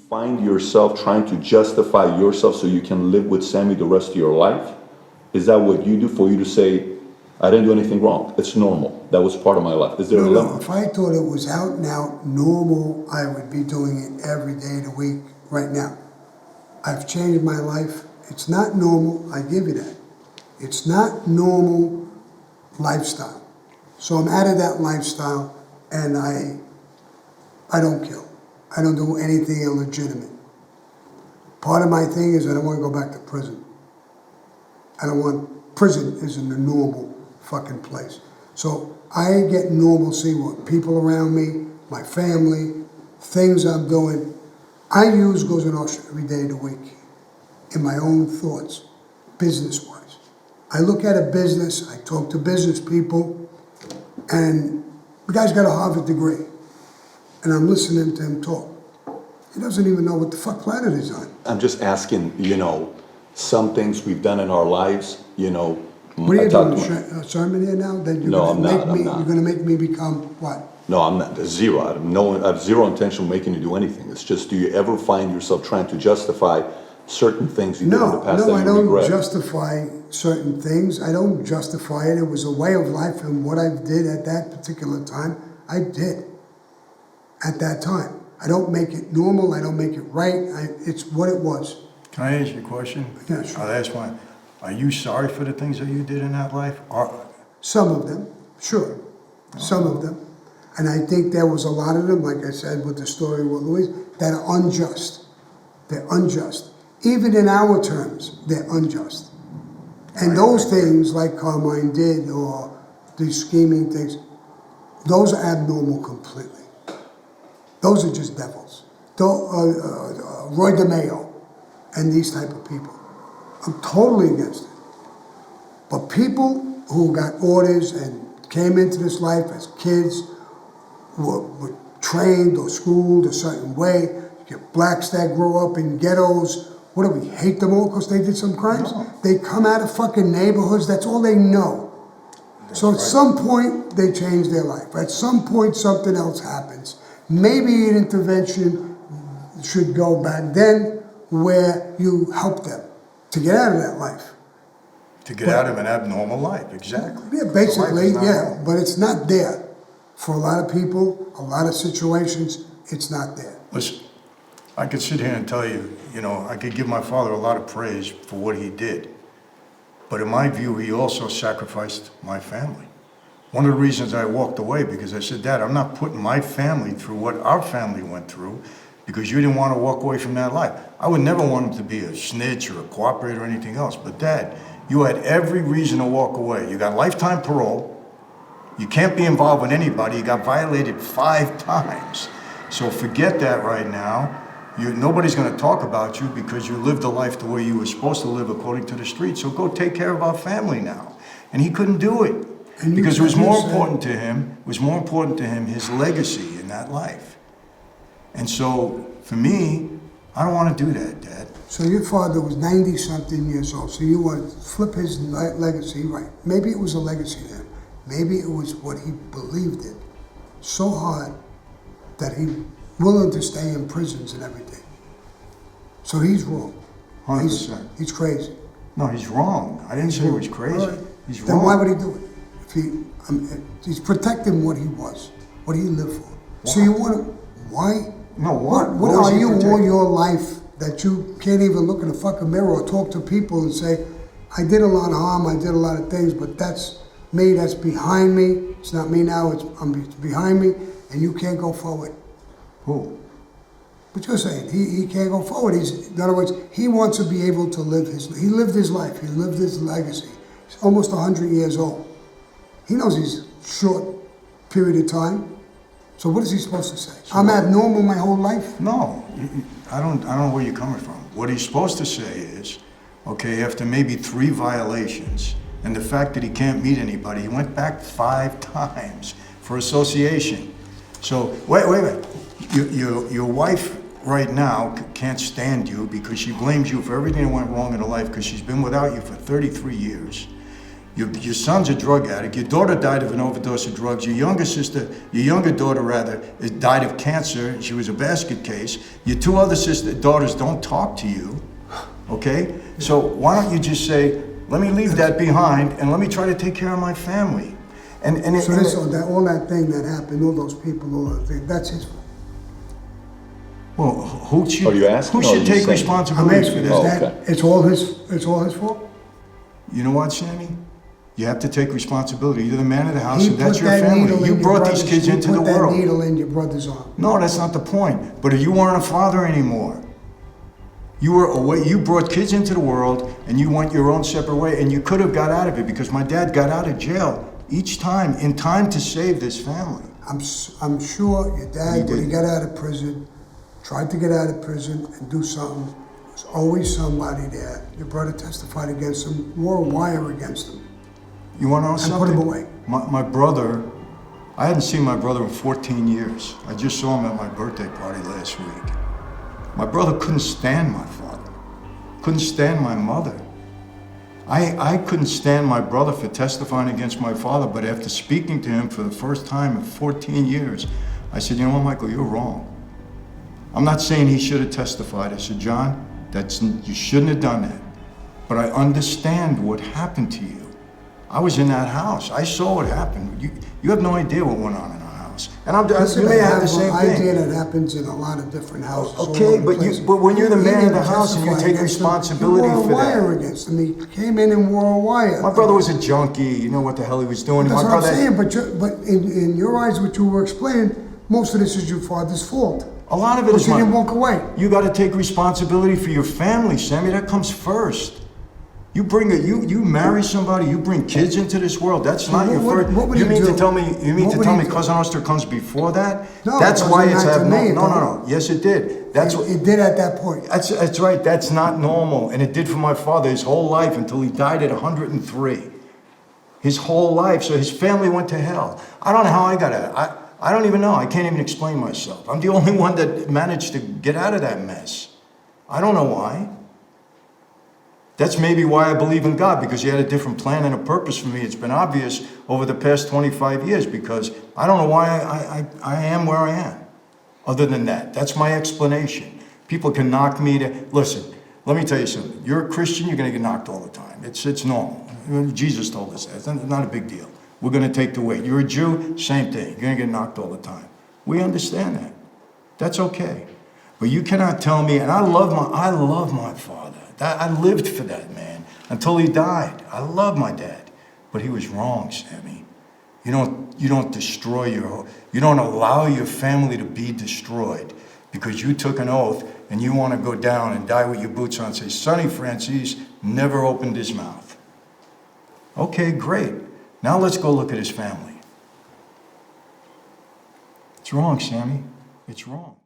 find yourself trying to justify yourself so you can live with Sammy the rest of your life? Is that what you do for you to say, I didn't do anything wrong, it's normal, that was part of my life? Is there a limit? No, if I thought it was out and out normal, I would be doing it every day of the week right now. I've changed my life. It's not normal, I give you that. It's not normal lifestyle. So I'm out of that lifestyle, and I don't kill. I don't do anything illegitimate. Part of my thing is I don't want to go back to prison. Prison isn't a normal fucking place. So I get normalcy with people around me, my family, things I'm doing. I use goes in Ocean every day of the week in my own thoughts, business-wise. I look at a business, I talk to business people, and the guy's got a Harvard degree, and I'm listening to him talk. He doesn't even know what the fuck planet he's on. I'm just asking, some things we've done in our lives, What are you doing, a sermon here now? That you're No, I'm not. You're gonna make me become what? No, I'm not. Zero. I have zero intention of making you do anything. It's just, do you ever find yourself trying to justify certain things you did in the past that you regret? No, I don't justify certain things. I don't justify it. It was a way of life, and what I did at that particular time, I did at that time. I don't make it normal. I don't make it right. It's what it was. Can I ask you a question? Yeah, sure. I'll ask one. Are you sorry for the things that you did in that life? Some of them, sure. Some of them. And I think there was a lot of them, like I said with the story with Louise, that are unjust. They're unjust. Even in our terms, they're unjust. And those things, like Carmine did, or these scheming things, those are abnormal completely. Those are just devils. Roy DeMeo and these type of people. I'm totally against it. But people who got orders and came into this life as kids, were trained or schooled a certain way. You get blacks that grow up in ghettos. What do we hate them all because they did some crimes? No. They come out of fucking neighborhoods, that's all they know. So at some point, they change their life. At some point, something else happens. Maybe an intervention should go back then where you help them to get out of that life. To get out of an abnormal life, exactly. Yeah, basically, yeah, but it's not there. For a lot of people, a lot of situations, it's not there. Listen, I could sit here and tell you, I could give my father a lot of praise for what he did. But in my view, he also sacrificed my family. One of the reasons I walked away, because I said, Dad, I'm not putting my family through what our family went through because you didn't want to walk away from that life. I would never want him to be a snitch or a cooperator or anything else. But Dad, you had every reason to walk away. You got lifetime parole. You can't be involved with anybody. You got violated 5 times. So forget that right now. Nobody's going to talk about you because you lived a life the way you were supposed to live according to the street. So go take care of our family now. And he couldn't do it because it was more important to him. It was more important to him his legacy in that life. And so for me, I don't want to do that, Dad. So your father was 90-something years old. So you want to flip his legacy, right? Maybe it was a legacy then. Maybe it was what he believed in so hard that he willing to stay in prisons and everything. So he's wrong. 100%. He's crazy. No, he's wrong. I didn't say he was crazy. Right. He's wrong. Then why would he do it? If he's protecting what he was, what he lived for. Why? So you want to, why? No, what? What are you all your life that you can't even look in a fucking mirror or talk to people and say, I did a lot of harm, I did a lot of things, but that's me, that's behind me. It's not me now, it's behind me, and you can't go forward. Who? But you're saying he can't go forward. In other words, he wants to be able to live he lived his life, he lived his legacy. He's almost 100 years old. He knows he's short period of time. So what is he supposed to say? So I'm abnormal my whole life? No, I don't know where you're coming from. What he's supposed to say is, okay, after maybe 3 violations, and the fact that he can't meet anybody, he went back 5 times for association. So, wait a minute. Your wife right now can't stand you because she blames you for everything that went wrong in her life because she's been without you for 33 years. Your son's a drug addict. Your daughter died of an overdose of drugs. Your younger daughter rather, died of cancer. She was a basket case. Your two other daughters don't talk to you, okay? So why don't you just say, let me leave that behind and let me try to take care of my family. So all that thing that happened, all those people, all that thing, that's his fault. Well, who should, Are you asking, who or are should you take saying? responsibility I'm for asking, this? is Oh, that, okay. it's all his fault? You know what, Sammy? You have to take responsibility. You're the man of the house, He and that's put your that family. needle You in your brought these brother's- kids into the He put that world. needle in your brother's arm. No, that's not the point. But you weren't a father anymore. You were away. You brought kids into the world, and you went your own separate way. And you could have got out of it because my dad got out of jail each time in time to save this family. I'm sure your dad, when he got out of prison, tried to get out of prison and do something. There's always somebody there. Your brother testified against him, wore a wire against him. You want to know And something? put him away. My brother, I hadn't seen my brother in 14 years. I just saw him at my birthday party last week. My brother couldn't stand my father, couldn't stand my mother. I couldn't stand my brother for testifying against my father, but after speaking to him for the first time in 14 years, I said, you know what, Michael, you're wrong. I'm not saying he should have testified. I said, John, you shouldn't have done that. But I understand what happened to you. I was in that house. I saw what happened. You have no idea what went on in our house. And Listen, you may I have the have same an thing. idea that happens in a lot of different houses. all Okay, over the but place. when you're the He man of didn't the house and you testify take against him. responsibility He wore for a wire that. against him. He came in and wore a wire. My brother was a junkie. You know what the hell he was doing. That's My what I'm brother, saying, but in your eyes, what you were explaining, most of this is your father's fault. a lot of it But is you my. didn't walk away. You got to take responsibility for your family, Sammy. That comes first. You bring you marry somebody. You bring kids into this world. That's not your first. What would You he mean do? to tell me? You mean What to would tell he me do? Cousin Oster comes before that? No, That's it why wasn't it's not to me, abnormal. it No. Yes, it did. That's what. It did at that point. That's right. That's not normal, and it did for my father his whole life until he died at 103. His whole life. So his family went to hell. I don't know how I got out. I don't even know. I can't even explain myself. I'm the only one that managed to get out of that mess. I don't know why. That's maybe why I believe in God, because he had a different plan and a purpose for me. It's been obvious over the past 25 years, because I don't know why I am where I am. Other than that, that's my explanation. People can knock me to, listen, let me tell you something. You're a Christian, you're going to get knocked all the time. It's normal. Jesus told us that. It's not a big deal. We're going to take the weight. You're a Jew, same thing. You're going to get knocked all the time. We understand that. That's okay. But you cannot tell me, and I love my father. I lived for that man until he died. I love my dad, but he was wrong, Sammy. You don't destroy you don't allow your family to be destroyed because you took an oath and you want to go down and die with your boots on and say, Sonny Franzese never opened his mouth. Okay, great. Now let's go look at his family. It's wrong, Sammy. It's wrong.